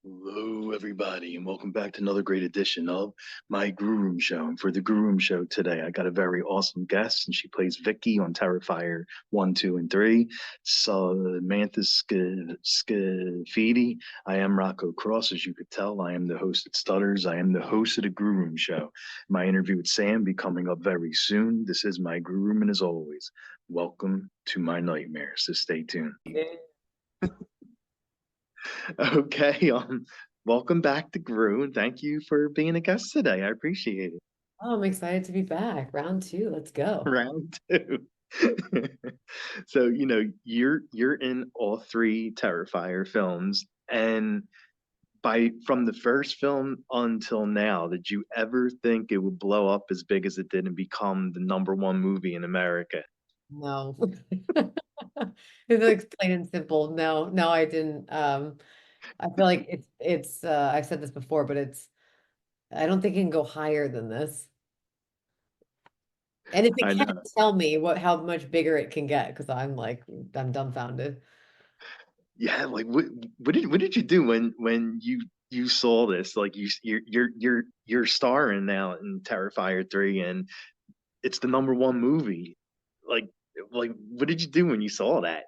Hello, everybody, and welcome back to another great edition of my Grue Rume Show. And for the Grue Rume Show today, I got a very awesome guest, and she plays Vicki on Terrifier 1, 2, and 3. Samantha Scaffidi. I am Rocco Cross, as you could tell. I am the host at Stutters. I am the host of the Grue Rume Show. My interview with Sam be coming up very soon. This is my Grue Rume, and as always, welcome to my nightmares. So stay tuned. Okay, welcome back to Grue, and thank you for being a guest today. I appreciate it. Oh, I'm excited to be back. Round two, let's go. Round two. So, you're in all three Terrifier films, and from the first film until now, did you ever think it would blow up as big as it did and become the #1 movie in America? No. It's like plain and simple. No, I didn't. I feel like it's I've said this before, but I don't think it can go higher than this. And if I it can, know. tell me how much bigger it can get, because I'm dumbfounded. Yeah, like what did you do when you saw this? Like you're starring now in Terrifier 3, and it's the #1 movie. Like like what did you do when you saw that?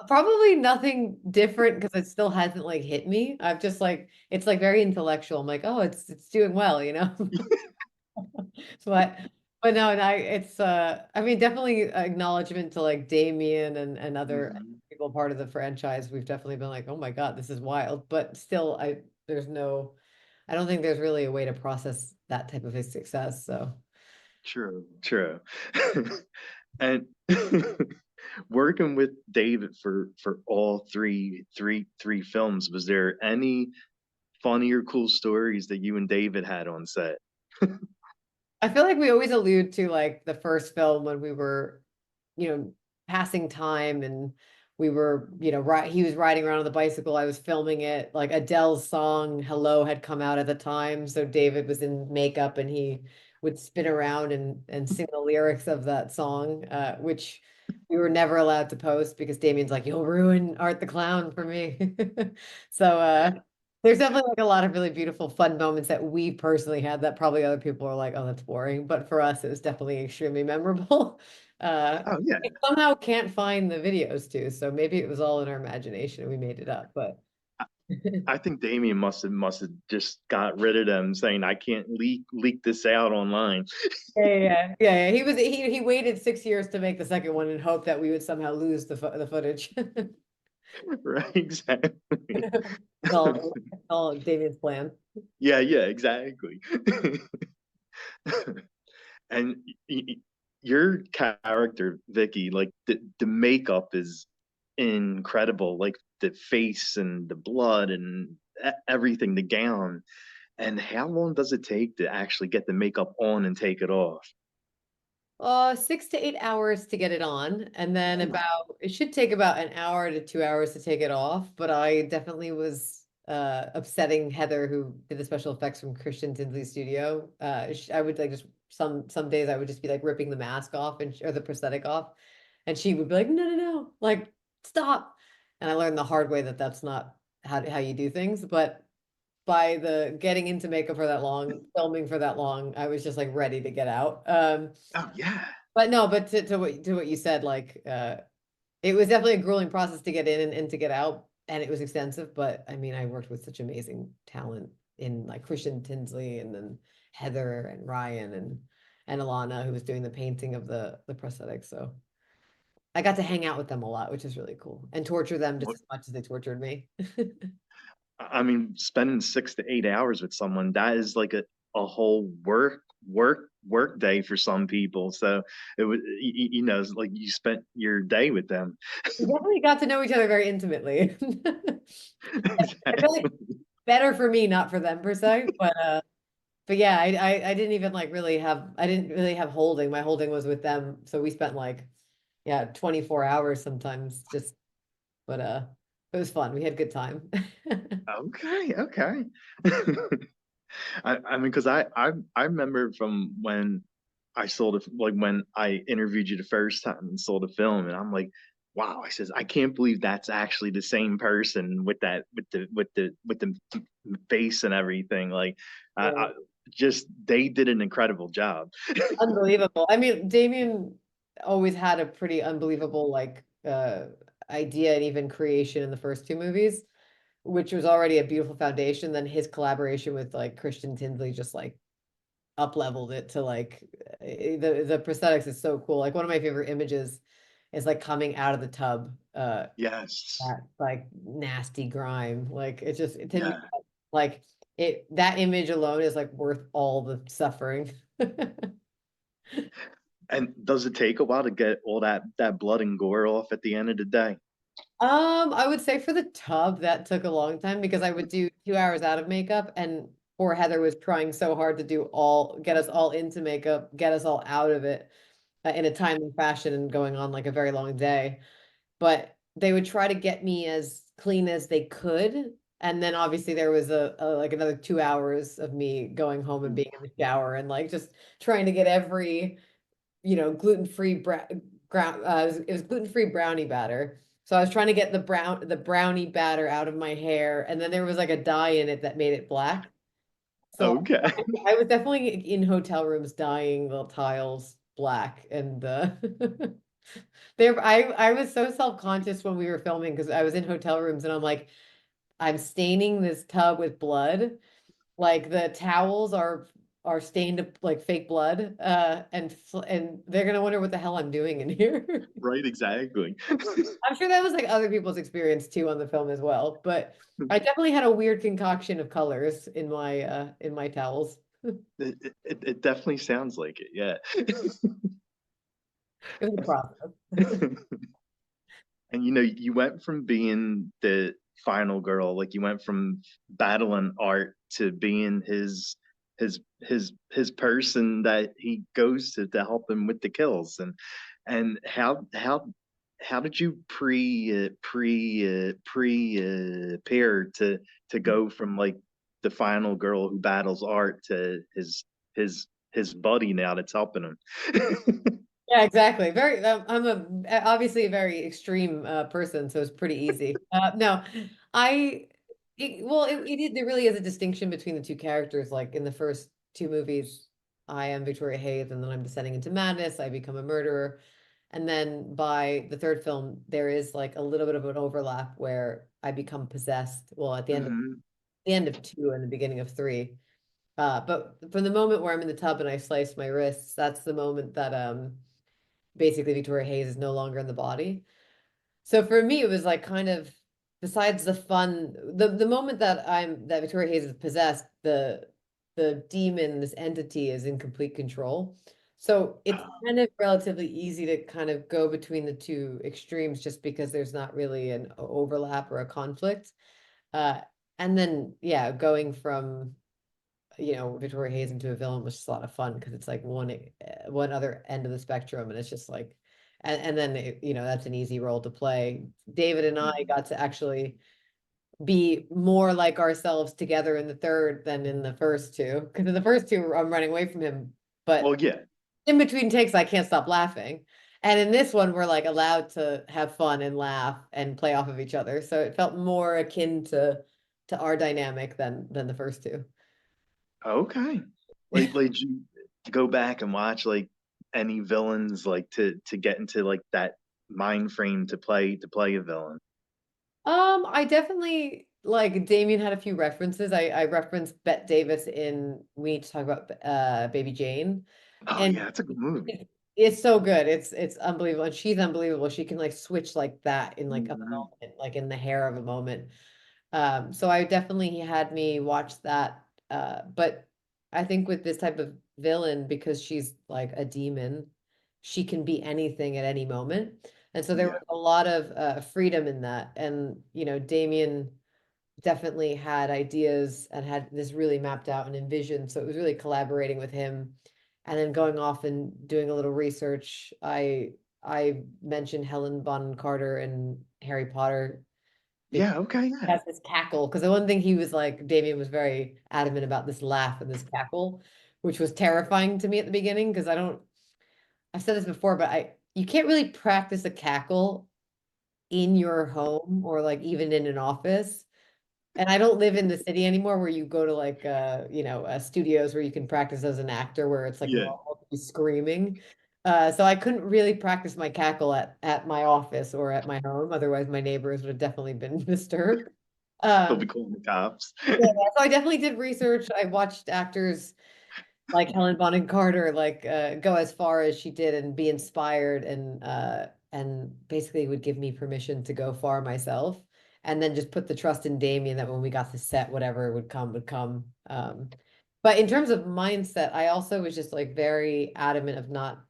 Probably nothing different because it still hasn't like hit me. I've just like it's like very intellectual. I'm like, oh, it's doing well, you know. But no, and it's I mean definitely acknowledgement to like Damien and other Mhm. people part of the franchise. We've definitely been like, oh my God, this is wild. But still, I don't think there's really a way to process that type of a success. So True, true. And working with David for all three films, was there any funny or cool stories that you and David had on set? I feel like we always allude to like the first film when we were, you know, passing time and we were, he was riding around on the bicycle. I was filming it. Like Adele's song Hello had come out at the time. So David was in makeup and he would spin around and sing the lyrics of that song, which we were never allowed to post because Damien's like, you'll ruin Art the Clown for me. So there's definitely like a lot of really beautiful, fun moments that we personally had that probably other people are like, oh, that's boring. But for us, it was definitely extremely memorable. Oh yeah. I somehow can't find the videos too, so maybe it was all in our imagination and we made it up. But I think Damien must have just got rid of them, saying I can't leak this out online. yeah. He waited 6 years to make the second one and hoped that we would somehow lose the footage. Right, exactly. It's all David's plan. Yeah, yeah, exactly. And your character, Vicky, like the makeup is incredible. Like the face and the blood and everything, the gown. And how long does it take to actually get the makeup on and take it off? 6 to 8 hours to get it on, and then Oh, it should take about an hour to 2 hours to take it off. But I definitely was upsetting Heather, who did the special effects from Christian Tinsley's studio. I would like just some days I would just be like ripping the mask off or the prosthetic off, and she would be like, no, like stop. And I learned the hard way that that's not how you do things. But by the getting into makeup for that long, filming for that long, I was just like ready to get out. oh yeah. But no, but to what you said, like it was definitely a grueling process to get in and to get out, and it was extensive. But I mean, I worked with such amazing talent in like Christian Tinsley and then Heather and Ryan and Alana, who was doing the painting of the prosthetics. So I got to hang out with them a lot, which is really cool, and torture them just as much as they tortured me. I mean, spending 6 to 8 hours with someone, that is like a whole work day for some people. So it was, it's like you spent your day with them. We definitely got to know each other very intimately. I feel like Exactly. better for me, not for them per se, but yeah, I didn't even like I didn't really have holding. My holding was with them. So we spent like, yeah, 24 hours sometimes just, but it was fun. We had a good time. Okay, okay. I mean, because I remember from when I saw the, like when I interviewed you the first time and saw the film, and I'm like, wow, I says, I can't believe that's actually the same person with that with the face and everything. Like, I just they did an incredible job. Unbelievable. I mean, Damien always had a pretty unbelievable like idea and even creation in the first two movies, which was already a beautiful foundation. Then his collaboration with like Christian Tinsley just like up leveled it to like the prosthetics is so cool. Like one of my favorite images is like coming out of the tub, Yes, that like nasty grime. Like it just to me yeah. like it that image alone is like worth all the suffering. And does it take a while to get all that blood and gore off at the end of the day? I would say for the tub that took a long time because I would do 2 hours out of makeup and poor Heather was trying so hard to get us all into makeup, get us all out of it in a timely fashion and going on like a very long day. But they would try to get me as clean as they could. And then obviously there was a like another 2 hours of me going home and being in the shower and like just trying to get every gluten-free it was gluten-free brownie batter. So I was trying to get the brownie batter out of my hair, and then there was like a dye in it that made it black. So Okay. I was definitely in hotel rooms dyeing the tiles black, and there I was so self-conscious when we were filming because I was in hotel rooms and I'm like, I'm staining this tub with blood, like the towels are stained like fake blood, and they're gonna wonder what the hell I'm doing in here. Right, exactly. I'm sure that was like other people's experience too on the film as well, but I definitely had a weird concoction of colors in my towels. It definitely sounds like it, yeah. It was a process. And you went from being the final girl, like you went from battling art to being his person that he goes to help him with the kills. And how did you pair to go from like the final girl who battles art to his buddy now that's helping him? Yeah, exactly. Very, I'm obviously a very extreme person, so it's pretty easy. No, I, well, there really is a distinction between the two characters. Like in the first two movies, I am Victoria Hayes, and then I'm descending into madness. I become a murderer, and then by the third film, there is like a little bit of an overlap where I become possessed. Well, at Mhm. the end of two and the beginning of three. But from the moment where I'm in the tub and I slice my wrists, that's the moment that basically Victoria Hayes is no longer in the body. So for me, it was like kind of besides the fun, the moment that Victoria Hayes is possessed, the demon, this entity is in complete control. So it's kind of relatively easy to kind of go between the two extremes just because there's not really an overlap or a conflict. Uh, and then yeah, going from Victoria Hayes into a villain was just a lot of fun because it's like one other end of the spectrum, and it's just like, and then that's an easy role to play. David and I Mhm. got to actually be more like ourselves together in the third than in the first two, because in the first two I'm running away from him, Well, but yeah. in between takes I can't stop laughing. And in this one, we're like allowed to have fun and laugh and play off of each other. So it felt more akin to our dynamic than the first two. Okay. Like did you go back and watch like any villains like to get into like that mind frame to play a villain? I definitely like Damien had a few references. I referenced Bette Davis in We Need to Talk About Baby Jane. Oh And yeah, that's a good movie. it's so good. It's unbelievable. And she's unbelievable. She can like switch like that in like a Mhm. moment, like in the hair of a moment. So I definitely he had me watch that. But I think with this type of villain, because she's like a demon, she can be anything at any moment. And so there Yeah. was a lot of freedom in that. And, Damien definitely had ideas and had this really mapped out and envisioned. So it was really collaborating with him. And then going off and doing a little research. I mentioned Helen Bonham Carter and Harry Potter Yeah, okay, yeah. has this cackle because the one thing he was like Damien was very adamant about this laugh and this cackle, which was terrifying to me at the beginning because I've said this before, but I you can't really practice a cackle in your home or like even in an office. And I don't live in the city anymore where you go to like studios where you can practice as an actor where it's like Yeah, normal to be screaming. So I couldn't really practice my cackle at my office or at my home. Otherwise, my neighbors would have definitely been disturbed. they'll be Um, calling the cops. yeah, so I definitely did research. I watched actors like Helen Bonham Carter like go as far as she did and be inspired and basically would give me permission to go far myself and then just put the trust in Damien that when we got to set whatever would come. But in terms of mindset, I also was just like very adamant of not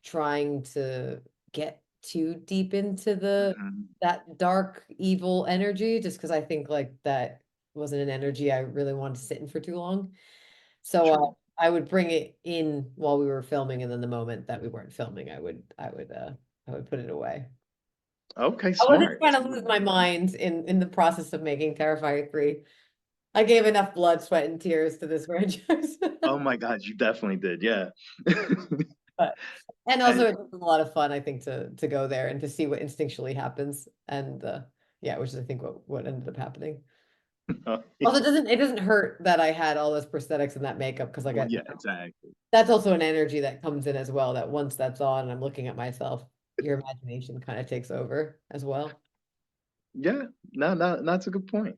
trying to get too deep into the Mhm. that dark evil energy just because I think like that wasn't an energy I really wanted to sit in for too long. So True. I would bring it in while we were filming, and then the moment that we weren't filming, I would put it away. Okay, I wasn't smart, trying to smart. lose my mind in the process of making Terrifier 3. I gave enough blood, sweat, and tears to this franchise. Oh my God, you definitely did. Yeah. But and also And it was a lot of fun, I think, to go there and to see what instinctually happens. And yeah, which is I think what ended up happening. Also, it doesn't hurt that I had all those prosthetics and that makeup because like well, yeah, exactly. that's also an energy that comes in as well, that once that's on and I'm looking at myself, your imagination kind of takes over as well. Yeah, no, no, that's a good point.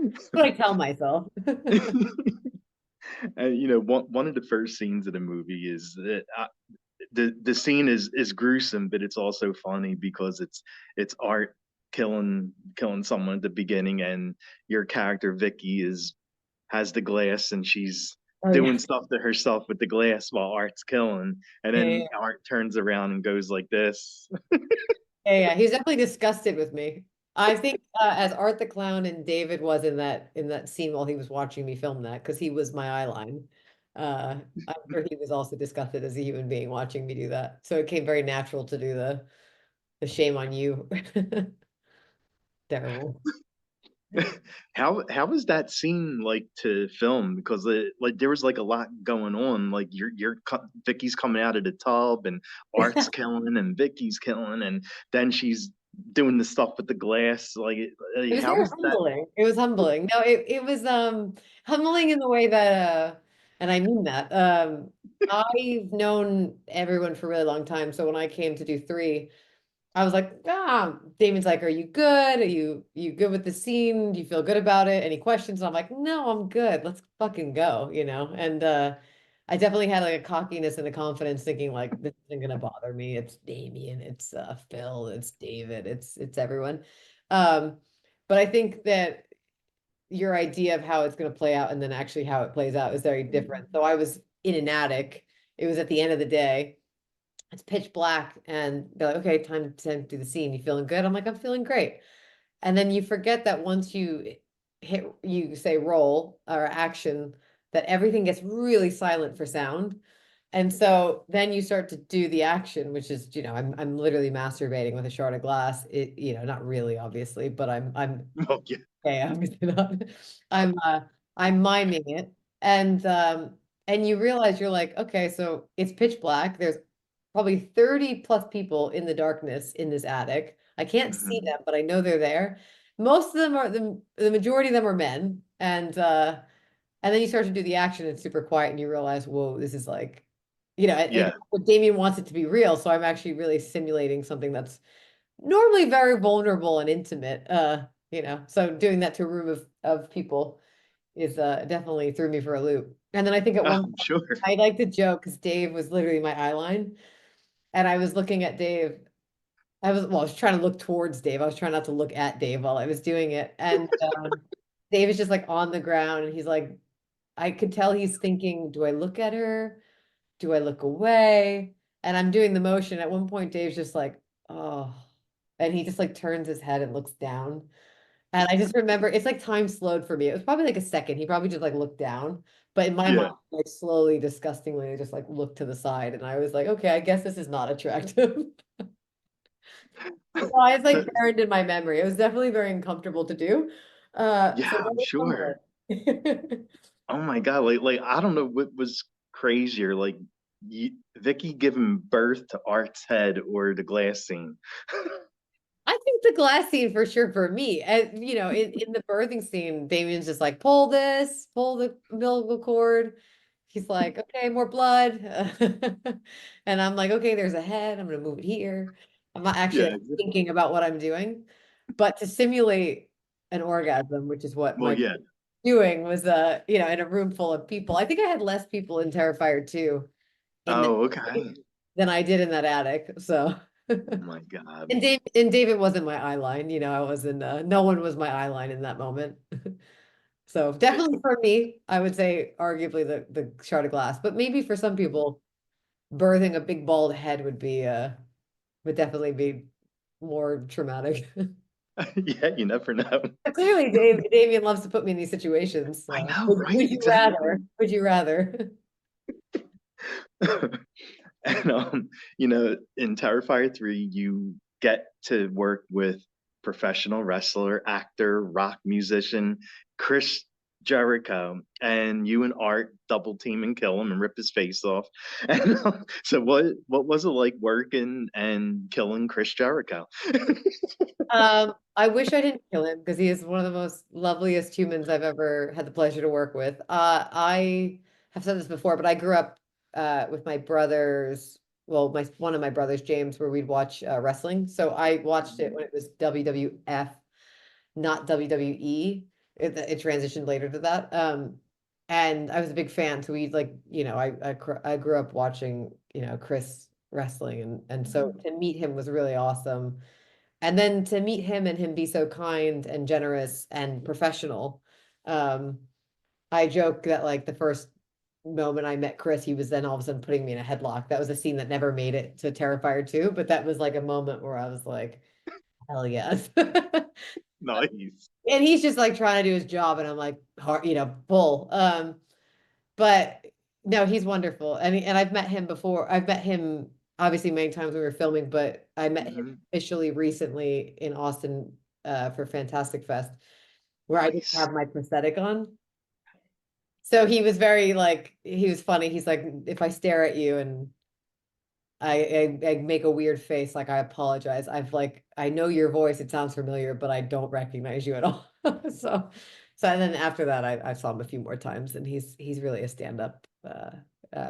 That's what I tell myself. And one of the first scenes of the movie is that the scene is gruesome, but it's also funny because it's Art killing someone at the beginning, and your character Vicki is has the glass, and she's Oh yeah. doing stuff to herself with the glass while Art's killing, and Yeah, yeah, then Art turns around and goes like this. yeah, yeah. He's definitely disgusted with me. I think as Art the Clown and David was in that scene while he was watching me film that, because he was my eye line. I'm sure he was also disgusted as a human being watching me do that. So it came very natural to do the shame on you. Terrible. How was that scene like to film? Because like there was like a lot going on. Like Vicky's coming out of the tub, and Art's killing, and Vicky's killing, and then she's doing the stuff with the glass. It was How very was that? humbling. It was humbling. No, it was humbling in the way that and I mean that. I've known everyone for a really long time. So when I came to do 3, I was like, Damon's like, are you good? Are you good with the scene? Do you feel good about it? Any questions? And I'm like, no, I'm good. Let's fucking go, you know? And I definitely had like a cockiness and a confidence thinking like this isn't gonna bother me. It's Damien, it's Phil, it's David, it's everyone. Um, but I think that your idea of how it's gonna play out and then actually how it plays out is very different. So I was in an attic. It was at the end of the day, it's pitch black and they're like, okay, time to do the scene. You feeling good? I'm like, I'm feeling great. And then you forget that once you say roll or action, that everything gets really silent for sound. And so then you start to do the action, which is, I'm literally masturbating with a shard of glass. Not really, obviously, but I'm Oh yeah, okay, obviously not. I'm uh I'm miming it. And you realize you're like, okay, so it's pitch black. There's probably 30 plus people in the darkness in this attic. I can't see mhm. them, but I know they're there. Most of them are the majority of them are men. And then you start to do the action, it's super quiet, and you realize, whoa, this is like, and Yeah. Damien wants it to be real. So I'm actually really simulating something that's normally very vulnerable and intimate. So doing that to a room of people is definitely threw me for a loop. And then I think at Oh, one I'm point sure. I like to joke because Dave was literally my eye line. And I was looking at Dave. I was trying to look towards Dave. I was trying not to look at Dave while I was doing it. And Dave is just like on the ground and he's like, I could tell he's thinking, do I look at her? Do I look away? And I'm doing the motion. At one point, Dave's just like, oh, and he just like turns his head and looks down. And I just remember it's like time slowed for me. It was probably like a second. He probably just like looked down. But in my mind, Yeah. like slowly, disgustingly, I just like looked to the side and I was like, okay, I guess this is not attractive. So I was like burned in my memory. It was definitely very uncomfortable to do. So Yeah, that I'm was sure. humbling. Oh my God, like I don't know what was crazier, like Vicky giving birth to Art's head or the glass scene. I think the glass scene for sure for me. And in the birthing scene, Damien's just like, pull this, pull the umbilical cord. He's like, okay, more blood. And I'm like, okay, there's a head. I'm gonna move it here. I'm not actually Yeah. like, thinking about what I'm doing. But to simulate an orgasm, which is what Well, my yeah. doing was in a room full of people. I think I had less people in Terrifier 2 in the Oh, okay. than I did in that attic. So Oh my God. and David wasn't my eye line, I wasn't no one was my eye line in that moment. So definitely for me, I would say arguably the shard of glass, but maybe for some people, birthing a big bald head would definitely be more traumatic. Yeah, you never know. Clearly, Damien loves to put me in these situations. I So know, would right? you rather? Exactly. Would you rather? And in Terrifier 3, you get to work with professional wrestler, actor, rock musician Chris Jericho, and you and Art double team and kill him and rip his face off. And so what was it like working and killing Chris Jericho? I wish I didn't kill him because he is one of the most loveliest humans I've ever had the pleasure to work with. I have said this before, but I grew up with my brothers. Well, my one of my brothers, James, where we'd watch wrestling. So I watched it when it was WWF, not WWE. It transitioned later to that. And I was a big fan. So we like, I grew up watching, Chris wrestling, and so to meet him was really awesome. And then to meet him and him be so kind and generous and professional. Um, I joke that like the first moment I met Chris, he was then all of a sudden putting me in a headlock. That was a scene that never made it to Terrifier 2, but that was like a moment where I was like, hell yes. Nice. And he's just like trying to do his job, and I'm like, hard, pull. But no, he's wonderful. And I've met him before. I've met him obviously many times when we were filming, but I met him Mhm. officially recently in Austin for Fantastic Fest, where I didn't Nice. have my prosthetic on. So he was very like he was funny. He's like, if I stare at you and I make a weird face, like I apologize. I know your voice, it sounds familiar, but I don't recognize you at all. So and then after that I saw him a few more times, and he's really a stand-up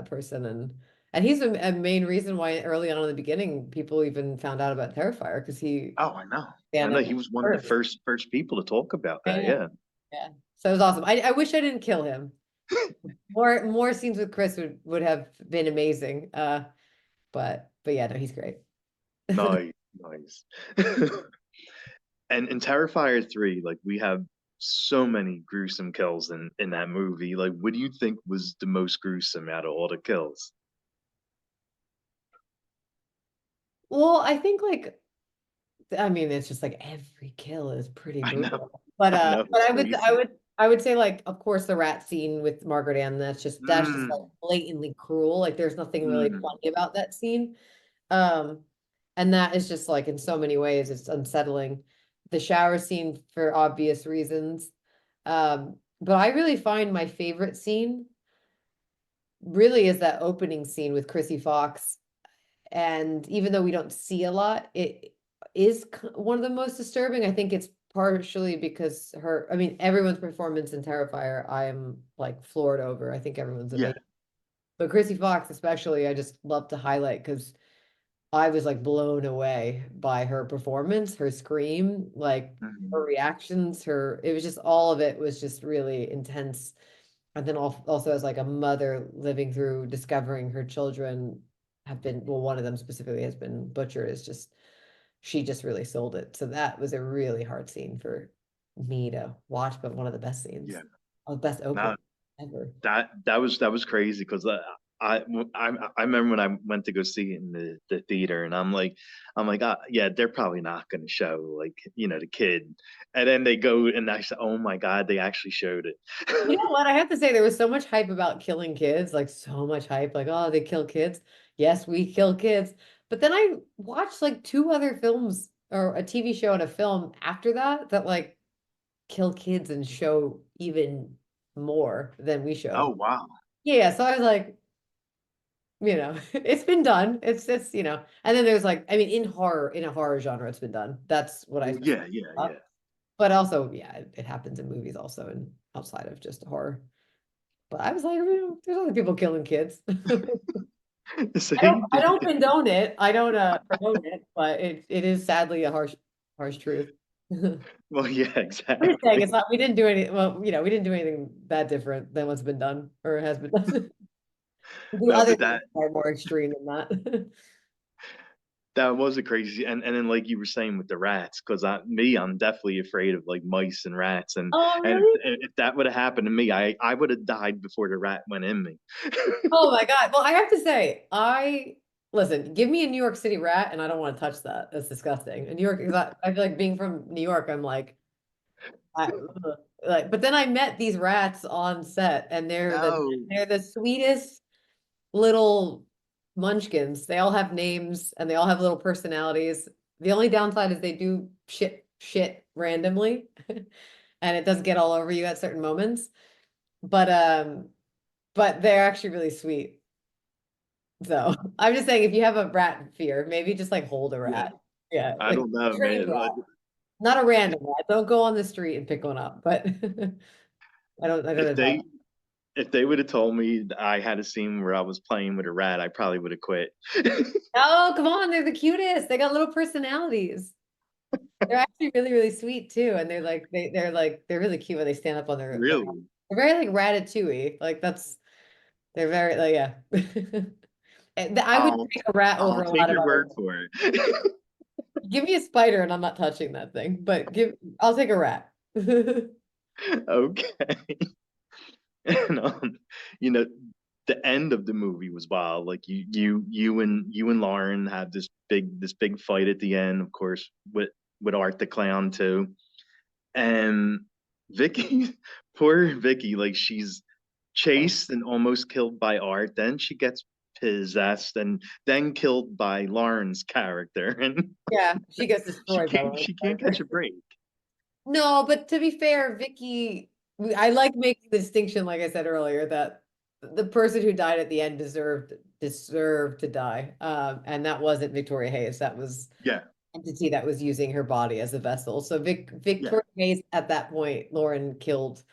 person, and he's a main reason why early on in the beginning people even found out about Terrifier because he Oh, I know. I know stand-up he was one of the first. first people to talk about that. Yeah. Yeah. Yeah. So it was awesome. I wish I didn't kill him. More scenes with Chris would have been amazing. But yeah, no, he's great. Nice, nice. And in Terrifier 3, like we have so many gruesome kills in that movie. Like, what do you think was the most gruesome out of all the kills? Well, I think like I mean it's just like every kill is pretty I know, brutal. But I know, but it's I crazy. would I would say like of course the rat scene with Margaret Ann, that's just like Mm, blatantly cruel. Like there's nothing really mm, funny about that scene. Um and that is just like in so many ways it's unsettling. The shower scene for obvious reasons. But I really find my favorite scene really is that opening scene with Chrissy Fox. And even though we don't see a lot, it is one of the most disturbing. I think it's partially because I mean, everyone's performance in Terrifier, I am like floored over. I think everyone's yeah. amazing. But Chrissy Fox, especially, I just love to highlight because I was like blown away by her performance, her scream, like her Mm, reactions, it was just all of it was just really intense. And then also as like a mother living through discovering her children have been, well, one of them specifically has been butchered, is just, she just really sold it. So that was a really hard scene for me to watch, but one of the best scenes, yeah. the best opening Now ever. that was crazy because I, I remember when I went to go see it in the theater, and I'm like, yeah, they're probably not going to show like the kid, and then they go and I said, oh my God, they actually showed You it. know what? I have to say there was so much hype about killing kids, like so much hype, like, oh, they kill kids. Yes, we kill kids. But then I watched like two other films or a TV show and a film after that like kill kids and show even more than we Oh show. wow. Yeah, so I was like, it's been done. It's and then there's like, I mean, in a horror genre, it's been done. That's what I Well, specifically yeah, yeah, thought. yeah. But also, yeah, it happens in movies also and outside of just horror. But I was like, there's other people killing kids. See, I don't condone it. I don't promote it, but it is sadly a harsh truth. I'm well, yeah, just saying exactly. it's not we didn't do any well, we didn't do anything that different than what's been done or has been done. We do No, other but things that are more extreme than that. that was a crazy, and then like you were saying with the rats, because I'm definitely afraid of like mice and rats, Oh, and really? if that would have happened to me, I would have died before the rat went in me. Oh my God. Well, I have to say, listen, give me a New York City rat and I don't want to touch that. That's disgusting. In New York, 'cause I feel like being from New York, I'm like, ugh. Like, but then I met these rats on set and No. they're the sweetest little munchkins. They all have names and they all have little personalities. The only downside is they do shit randomly and it does get all over you at certain moments. But they're actually really sweet. So I'm just saying if you have a rat fear, maybe just like hold a Yeah, rat. Yeah, I like don't know, trained man. rat, not a random rat. Don't go on the street and pick one up. But I don't If advise. if they would have told me I had a scene where I was playing with a rat, I probably would have quit. Oh, come on, they're the cutest. They got little personalities. They're actually really, really sweet too. And they're really cute when they stand up on their Really? they're very like ratatouille. Like they're very like yeah. I would I'll take a rat over I'll a take lot of your other. word for it. Give me a spider and I'm not touching that thing. But I'll take a rat. Okay. And you know, the end of the movie was wild. Like you and Lauren had this big fight at the end, of course, with Art the Clown too. And Vicky, poor Vicky, like she's chased and almost killed by Art. Then she gets possessed and then killed by Lauren's character, and Yeah, she gets destroyed by one she can't catch a break. No, but to be fair, Vicky, I like making the distinction, like I said earlier, that the person who died at the end deserved to die. And that wasn't Victoria Hayes. That was Yeah, entity that was using her body as a vessel. So yeah, Victoria Hayes at that point, Lauren killed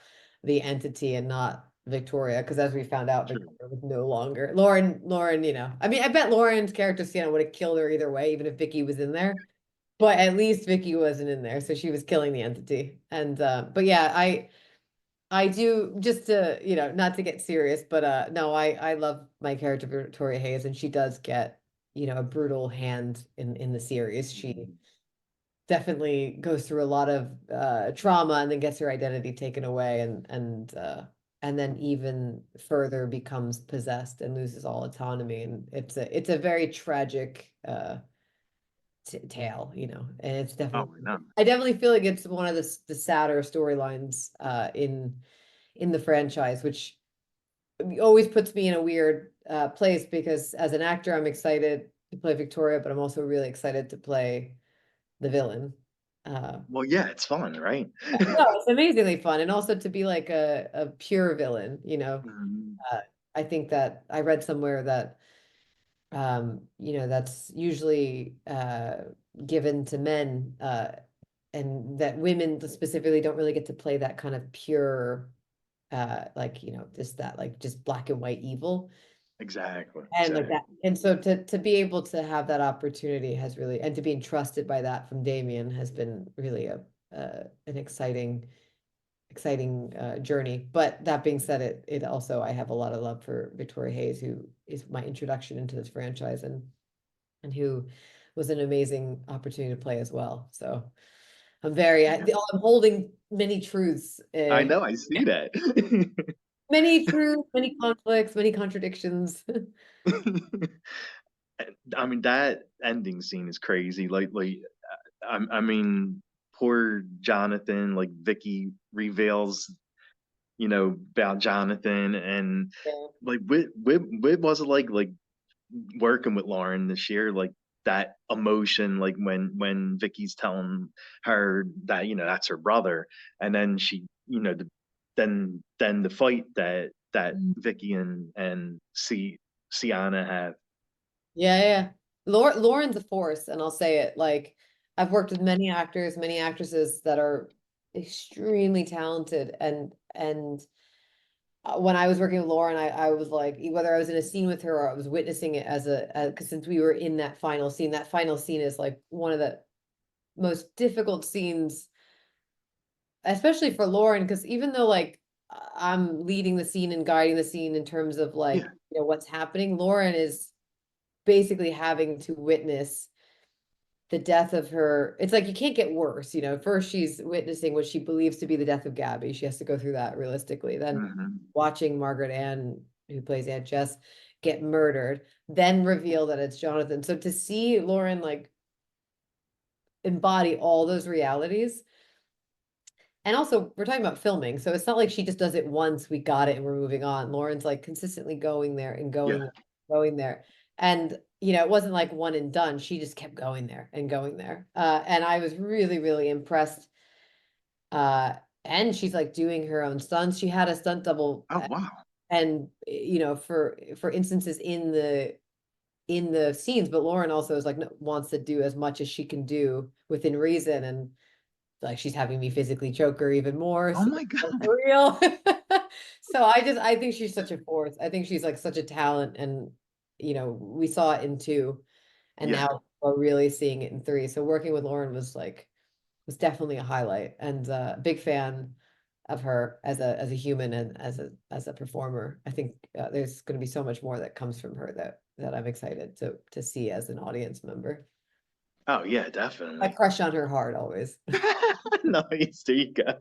the entity and not Victoria, because as we found out, true. Victoria was no longer Lauren, I mean, I bet Lauren's character Sienna would have killed her either way, even if Vicky was in there. But at least Vicky wasn't in there, so she was killing the entity. And but yeah, I do just to, not to get serious, but no, I love my character Victoria Hayes and she does get, a brutal hand in the series. She definitely goes through a lot of trauma and then gets her identity taken away and then even further becomes possessed and loses all autonomy. And it's a very tragic tale, and it's Oh, definitely I know. I definitely feel like it's one of the sadder storylines in the franchise, which always puts me in a weird place because as an actor, I'm excited to play Victoria, but I'm also really excited to play the villain. Well, yeah, it's fun, right? No, it's amazingly fun, and also to be like a pure villain, Mhm. Uh, I think that I read somewhere that that's usually given to men, and that women specifically don't really get to play that kind of pure, like, just that, like, just black and white evil. Exactly, And like that. exactly. And so to be able to have that opportunity has really, and to be entrusted by that from Damien has been really an exciting journey. But that being said, it also, I have a lot of love for Victoria Hayes, who is my introduction into this franchise and who was an amazing opportunity to play as well. So Yeah. I'm holding many truths, I know, I see that. many truths, many conflicts, many contradictions. I mean, that ending scene is crazy. I mean, poor Jonathan. Like Vicky reveals, about Jonathan, and Yeah. like, what was it like working with Lauren this year? Like that emotion, like when Vicky's telling her that that's her brother, and then then the fight that Vicky and Sienna have. Yeah, yeah. Lauren's a force, and I'll say it. Like, I've worked with many actors, many actresses that are extremely talented, and when I was working with Lauren, I was like, whether I was in a scene with her or I was witnessing it because since we were in that final scene is like one of the most difficult scenes, especially for Lauren, because even though like I'm leading the scene and guiding the scene in terms of like, Yeah. what's happening, Lauren is basically having to witness the death of her. It's like you can't get worse, First she's witnessing what she believes to be the death of Gabby. She has to go through that realistically. Then Hmm. watching Margaret Ann, who plays Aunt Jess, get murdered, then reveal that it's Jonathan. So to see Lauren like embody all those realities. And also, we're talking about filming, so it's not like she just does it once, we got it, and we're moving on. Lauren's like consistently going there and Yeah. going there. And, it wasn't like one and done. She just kept going there and going there. And I was really, really impressed. And she's like doing her own stunts. She had a stunt double, Oh wow. and for instances in the scenes, but Lauren also is like wants to do as much as she can do within reason, and like she's having me physically choke her even more. Oh So my God. for real. So I think she's such a force. I think she's like such a talent, and we saw it in two, and Yeah. now we're really seeing it in three. So working with Lauren was definitely a highlight, and big fan of her as a human and as a performer. I think there's going to be so much more that comes from her that I'm excited to see as an audience member. Oh yeah, I definitely. crush on her hard always. Nice. There you go.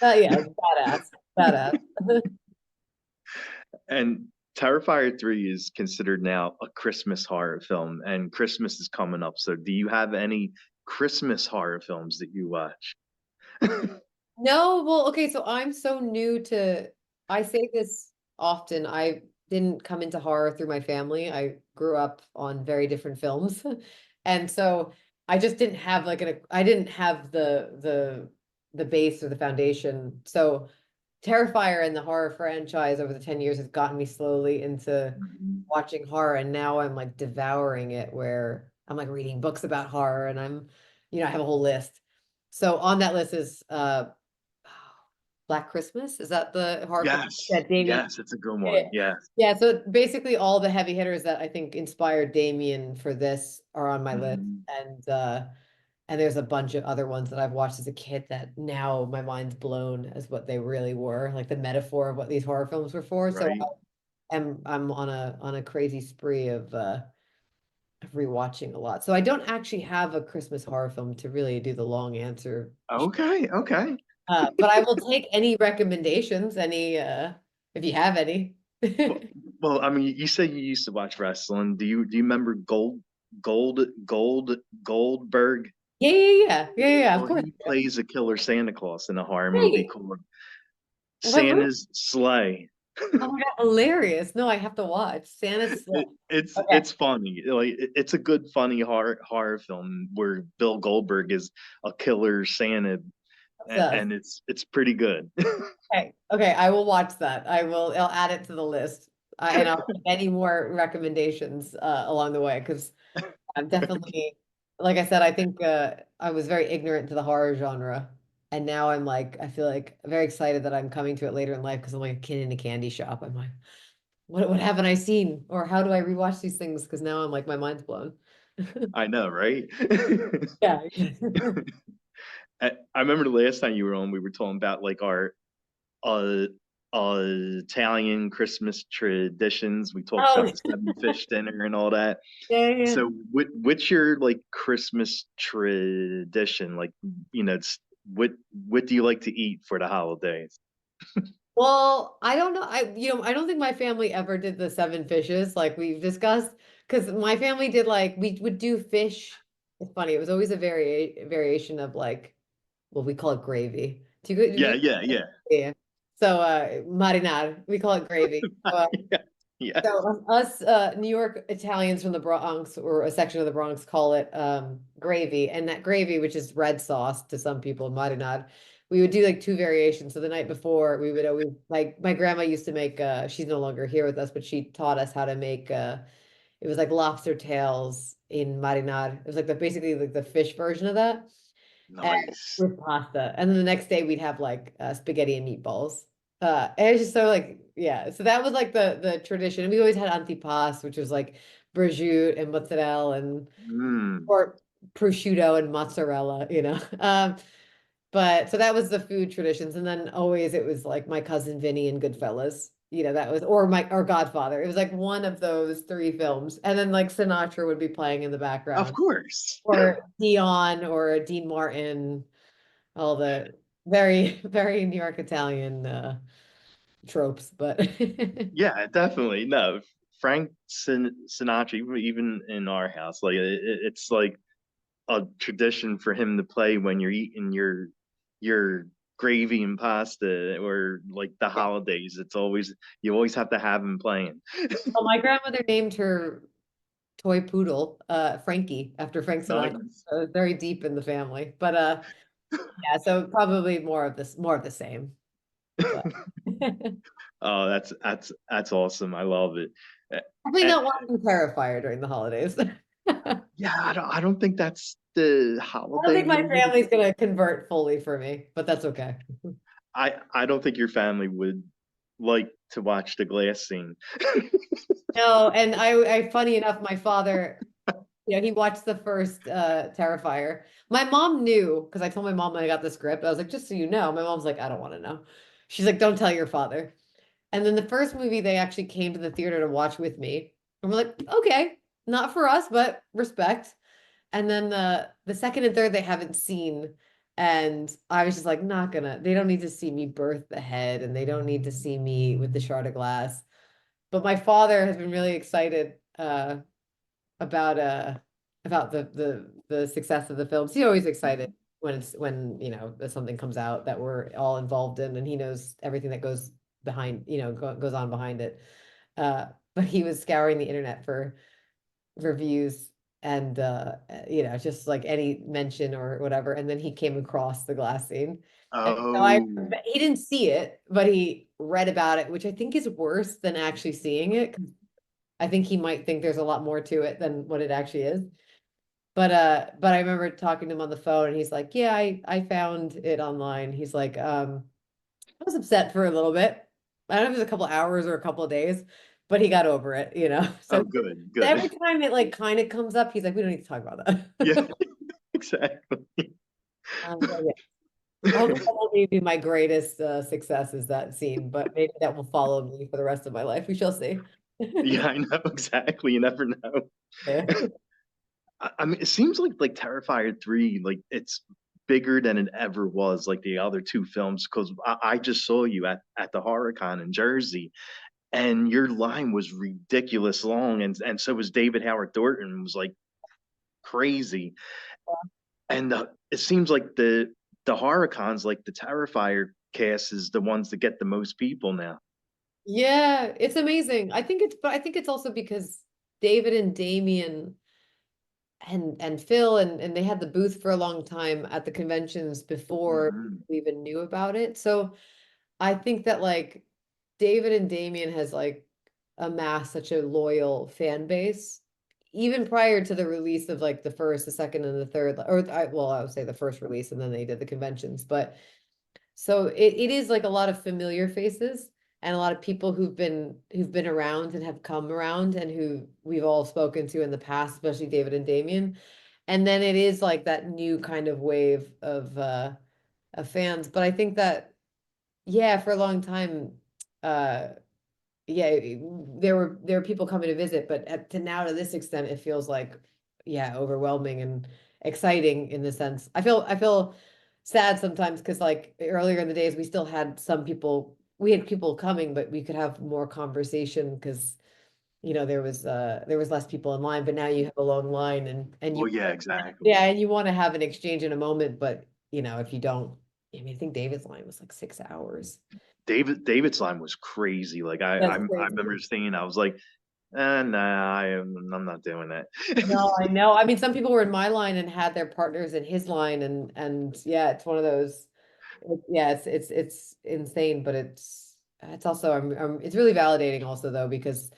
Yeah, badass, badass. And Terrifier 3 is considered now a Christmas horror film, and Christmas is coming up. So, do you have any Christmas horror films that you watch? No, well, okay, so I'm so new to, I say this often. I didn't come into horror through my family. I grew up on very different films. And so I just didn't have like I didn't have the base or the foundation. So Terrifier and the horror franchise over the 10 years has gotten me slowly into Mhm. watching horror, and now I'm like devouring it, where I'm like reading books about horror, and I have a whole list. So on that list is Black Christmas. Is that the horror film Yes, that Damien? yes, it's a good Yeah. one. Yes. Yeah, so basically all the heavy hitters that I think inspired Damien for this are on my list. Mhm. And there's a bunch of other ones that I've watched as a kid that now my mind's blown as what they really were, like the metaphor of what these horror films were for. So Right. I'm on a crazy spree of rewatching a lot. So I don't actually have a Christmas horror film to really do the long answer. Okay. Okay. But I will take any recommendations, if you have any. Well, well, I mean, you say you used to watch wrestling. Do you remember Goldberg? Yeah, yeah, yeah, yeah, yeah, of Well, course. he plays a killer Santa Claus in a horror movie Great. called What movie? Santa's Sleigh. Oh my God, hilarious. No, I have to watch. Santa's Sled. Okay. It's funny. Like it's a good funny horror film where Bill Goldberg is a killer Santa, So, and it's pretty good. okay. Okay, I will watch that. I'll add it to the list. And I'll take any more recommendations along the way, because I'm definitely, like I said, I think I was very ignorant to the horror genre. And now I'm like, I feel like very excited that I'm coming to it later in life, because I'm like a kid in a candy shop. I'm like, what haven't I seen? Or how do I rewatch these things? Because now I'm like, my mind's blown. I know, right? Yeah. I remember the last time you were on, we were talking about like our uh, Italian Christmas traditions. We talked Oh, about the seven fish dinner and all that. yeah, yeah. So, what's your like Christmas tradition? Like, what do you like to eat for the holidays? Well, I don't know. I don't think my family ever did the seven fishes like we've discussed, because my family did like, we would do fish. It's funny. It was always a variation of like, well, we call it gravy. Do Yeah, you? yeah, yeah. Yeah. So, marinar, we call it gravy. So, Yeah, Yes. So us New York Italians from the Bronx, or a section of the Bronx, call it gravy. And that gravy, which is red sauce to some people, marinade, we would do like two variations. So the night before, we would always, like, my grandma used to make, she's no longer here with us, but she taught us how to make, it was like lobster tails in marinade. It was like the basically like the fish version of that, and Nice. with pasta. And then the next day we'd have like spaghetti and meatballs. And it's just so like, yeah. So that was like the tradition. And we always had antipasto, which was like prosciutto and mozzarella and Mm. or prosciutto and mozzarella, you know. But so that was the food traditions. And then always it was like my cousin Vinny and Goodfellas. You know, that was, or my, or Godfather. It was like one of those three films. And then like Sinatra would be playing in the Of background, course. or Dion or Dean Martin, all the very, very New York Italian tropes. But Yeah, definitely. No, Frank Sinatra, even in our house, like it's like a tradition for him to play when you're eating your gravy and pasta, or like the yeah. holidays. It's always, you always have to have him playing. Well, my grandmother named her toy poodle Frankie after Frank Sinatra. Nice. So it's very deep in the family. But yeah, so probably more of this, more of the same. But Oh, that's awesome. I love it. Uh, probably And, not watching Terrifier during the holidays. I yeah, I don't think that's the don't holiday think my movie. family's gonna convert fully for me, but that's okay. I don't think your family would like to watch the glass scene. No, and funny enough, my father, you know, he watched the first Terrifier. My mom knew because I told my mom when I got the script. I was like, just so you know. My mom's like, I don't want to know. She's like, don't tell your father. And then the first movie they actually came to the theater to watch with me. And we're like, okay, not for us, but respect. And then the second and third they haven't seen. And I was just like, not gonna, they don't need to see me birth the head and they don't need to see me with the shard of glass. But my father has been really excited about about the success of the films. He's always excited when it's when you know that something comes out that we're all involved in, and he knows everything that goes behind, you know, goes on behind it. But he was scouring the internet for reviews and you know, just like any mention or whatever, and then he came across the glass scene. And so Oh, he didn't see it, but he read about it, which I think is worse than actually seeing it. I think he might think there's a lot more to it than what it actually is. But I remember talking to him on the phone and he's like, "Yeah, I found it online." He's like, I was upset for a little bit. I don't know if it was a couple hours or a couple of days, but he got over it, you know. oh, So good, every good. time it like kind of comes up, he's like, "We don't need to talk about Yeah, that." exactly. But yeah. Hopefully that will be my greatest success is that scene, but maybe that will follow me for the rest of my life. We shall see. Yeah, I know exactly. You never know. Yeah. I mean, it seems like Terrifier 3, like it's bigger than it ever was, like the other two films. Because I just saw you at the HorrorCon in Jersey, and your line was ridiculous long, and so was David Howard Thornton, was like crazy. And it seems like the HorrorCons, like the Terrifier cast, is the ones that get the most people now. Yeah, it's amazing. But I think it's also because David and Damien and Phil and they had the booth for a long time at the conventions before Mhm. we even knew about it. So I think that like David and Damien has like amassed such a loyal fan base, even prior to the release of like the first, the second, and the third, well, I would say the first release, and then they did the conventions. But so it is like a lot of familiar faces and a lot of people who've been around and have come around and who we've all spoken to in the past, especially David and Damien. And then it is like that new kind of wave of fans. But I think that yeah, for a long time, uh yeah, there were people coming to visit, but to now to this extent, it feels like yeah, overwhelming and exciting in the sense. I feel sad sometimes because like earlier in the days, we still had some people. We had people coming, but we could have more conversation because you know there was less people in line. But now you have a long line, and Well, you yeah, exactly. yeah, and you want to have an exchange in a moment, but you know if you don't, I mean, I think David's line was like 6 hours. David's line was crazy. Like That's I crazy. remember seeing, I was like, nah, I'm not doing that. No, I know. I mean, some people were in my line and had their partners in his line, and yeah, it's one of those. Yeah, it's insane, but it's also it's really validating also though because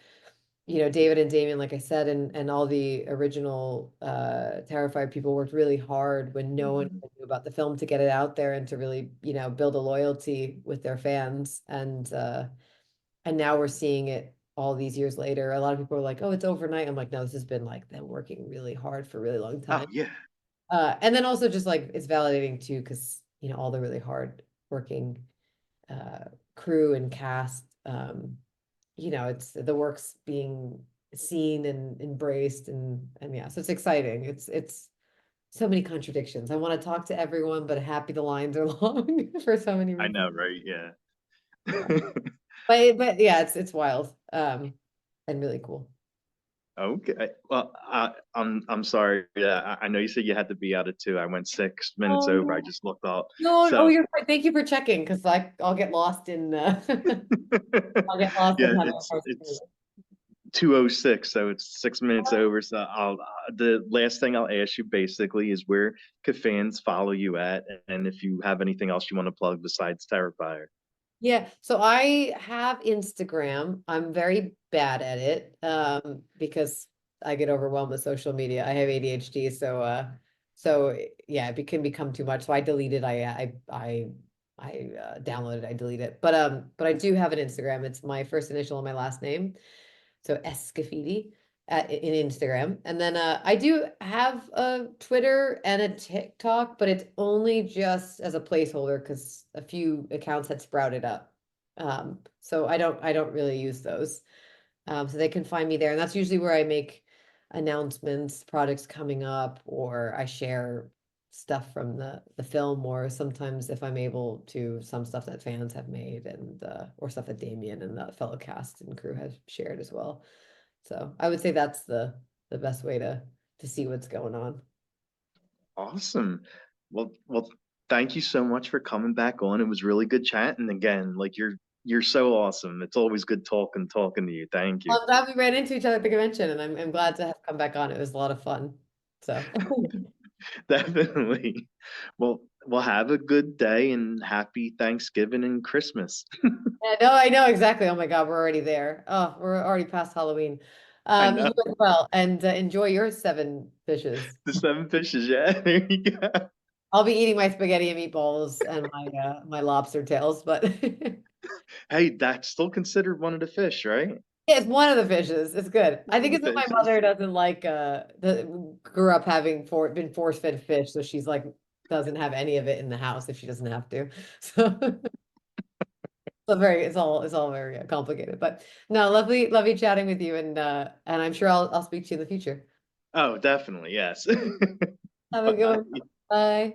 David and Damien, like I said, and all the original Terrifier people worked really hard when no one Mhm. knew about the film to get it out there and to really build a loyalty with their fans and now we're seeing it all these years later. A lot of people are like, oh, it's overnight. I'm like, no, this has been like them working really hard for a really long Oh time. yeah. And then also just like it's validating too, because all the really hard working uh crew and cast, it's the work's being seen and embraced and yeah, so it's exciting. It's so many contradictions. I want to talk to everyone, but happy the lines are long for so many I reasons. know, right? Yeah. Yeah. But yeah, it's wild. And really cool. Okay. Well, I'm sorry. Yeah, I know you said you had to be out at 2. I went 6 minutes Oh over. I no. just looked up. No, oh, So you're fine. Thank you for checking because I'll get lost in I'll get lost in yeah, having a it's conversation. 2:06, so it's 6 minutes over. So the last thing I'll ask you basically is where could fans follow you at, and if you have anything else you want to plug besides Terrifier. Yeah, so I have Instagram. I'm very bad at it because I get overwhelmed with social media. I have ADHD, so yeah, it can become too much. So I delete it. I download it. I delete it. But I do have an Instagram. It's my first initial and my last name. So Escafidi in Instagram. And then I do have a Twitter and a TikTok, but it's only just as a placeholder because a few accounts had sprouted up. So I don't really use those. So they can find me there. And that's usually where I make announcements, projects coming up, or I share stuff from the film, or sometimes if I'm able to, some stuff that fans have made and or stuff that Damien and the fellow cast and crew have shared as well. So I would say that's the best way to see what's going on. Awesome. Well, thank you so much for coming back on. It was really good chatting again. Like you're so awesome. It's always good talking to you. Thank you. Well, I'm glad we ran into each other at the convention, and I'm glad to have come back on. It was a lot of fun. So Definitely. Well, have a good day and happy Thanksgiving and Christmas. yeah, no, I know exactly. Oh my God, we're already there. Oh, we're already past Halloween. I You know. as well, and enjoy your 7 fishes. The 7 fishes, yeah. There you go. I'll be eating my spaghetti and meatballs and my lobster tails, but Hey, that's still considered one of the fish, right? yeah, it's one of the fishes. It's good. I One think of it's the that my fishes. mother doesn't like grew up having been force-fed fish, so she's like doesn't have any of it in the house if she doesn't have to. So it's all very complicated. But no, lovely chatting with you and I'm sure I'll speak to you in the future. Oh, definitely, yes. Have a good one. Bye. Bye.